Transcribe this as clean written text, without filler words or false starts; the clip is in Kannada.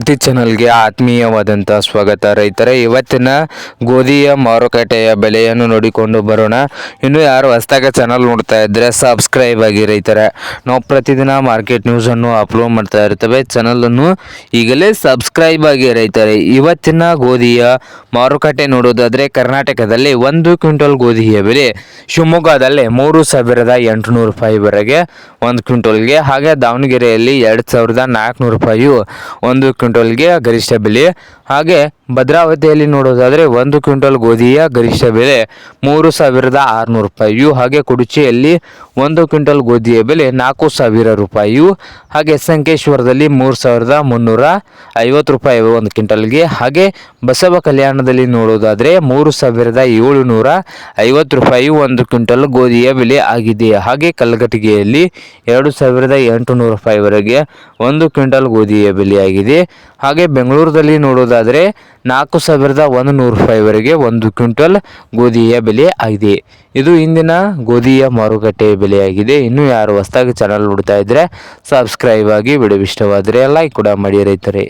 ಕ್ರಾಂತಿ ಚಾನಲ್ಗೆ ಆತ್ಮೀಯವಾದಂಥ ಸ್ವಾಗತ. ರೈತರೇ, ಇವತ್ತಿನ ಗೋಧಿಯ ಮಾರುಕಟ್ಟೆಯ ಬೆಲೆಯನ್ನು ನೋಡಿಕೊಂಡು ಬರೋಣ. ಇನ್ನು ಯಾರು ಹೊಸದಾಗಿ ಚಾನಲ್ ನೋಡ್ತಾ ಇದ್ದರೆ ಸಬ್ಸ್ಕ್ರೈಬ್ ಆಗಿ ರೈತರೇ. ನಾವು ಪ್ರತಿದಿನ ಮಾರ್ಕೆಟ್ ನ್ಯೂಸನ್ನು ಅಪ್ಲೋಡ್ ಮಾಡ್ತಾ ಇರ್ತೇವೆ. ಚಾನಲನ್ನು ಈಗಲೇ ಸಬ್ಸ್ಕ್ರೈಬ್ ಆಗಿ ರೈತರೇ. ಇವತ್ತಿನ ಗೋಧಿಯ ಮಾರುಕಟ್ಟೆ ನೋಡೋದಾದರೆ ಕರ್ನಾಟಕದಲ್ಲಿ 1 ಕ್ವಿಂಟಲ್ ಗೋಧಿಯ ಬೆಲೆ ಶಿವಮೊಗ್ಗದಲ್ಲಿ 3,800 ರೂಪಾಯಿವರೆಗೆ 1 ಕ್ವಿಂಟಲ್ಗೆ, ಹಾಗೆ ದಾವಣಗೆರೆಯಲ್ಲಿ 2,400 ರೂಪಾಯಿ 1 ಕ್ವಿಂಟಲ್ಗೆ ಗರಿಷ್ಠ ಬೆಲೆ. ಹಾಗೆ ಭದ್ರಾವತಿಯಲ್ಲಿ ನೋಡೋದಾದರೆ 1 ಕ್ವಿಂಟಲ್ ಗೋಧಿಯ ಗರಿಷ್ಠ ಬೆಲೆ 3,600 ರೂಪಾಯಿ. ಹಾಗೆ ಕುಡುಚಿಯಲ್ಲಿ 1 ಕ್ವಿಂಟಲ್ ಗೋಧಿಯ ಬೆಲೆ 4,000 ರೂಪಾಯಿ. ಹಾಗೆ ಸಂಕೇಶ್ವರದಲ್ಲಿ 3,350 ರೂಪಾಯಿ 1 ಕ್ವಿಂಟಲ್ಗೆ. ಹಾಗೆ ಬಸವ ಕಲ್ಯಾಣದಲ್ಲಿ ನೋಡೋದಾದರೆ 3,750 ರೂಪಾಯಿ 1 ಕ್ವಿಂಟಲ್ ಗೋಧಿಯ ಬೆಲೆ ಆಗಿದೆ. ಹಾಗೆ ಕಲಘಟಗಿಯಲ್ಲಿ 2,800 ರೂಪಾಯಿವರೆಗೆ 1 ಕ್ವಿಂಟಲ್ ಗೋಧಿಯ ಬೆಲೆಯಾಗಿದೆ. ಹಾಗೆ ಬೆಂಗಳೂರಲ್ಲಿ ನೋಡೋದಾದರೆ 4,100 ರೂಪಾಯಿವರೆಗೆ 1 ಕ್ವಿಂಟಲ್ ಗೋಧಿಯ ಬೆಲೆ ಆಗಿದೆ. ಇದು ಇಂದಿನ ಗೋಧಿಯ ಮಾರುಕಟ್ಟೆಯ ಬೆಲೆಯಾಗಿದೆ. ಇನ್ನು ಯಾರು ಹೊಸದಾಗಿ ಚಾನಲ್ ನೋಡ್ತಾ ಇದ್ದರೆ ಸಬ್ಸ್ಕ್ರೈಬ್ ಆಗಿ, ವಿಡಿಯೋ ಇಷ್ಟವಾದರೆ ಲೈಕ್ ಕೂಡ ಮಾಡಿ ರೈತರೇ.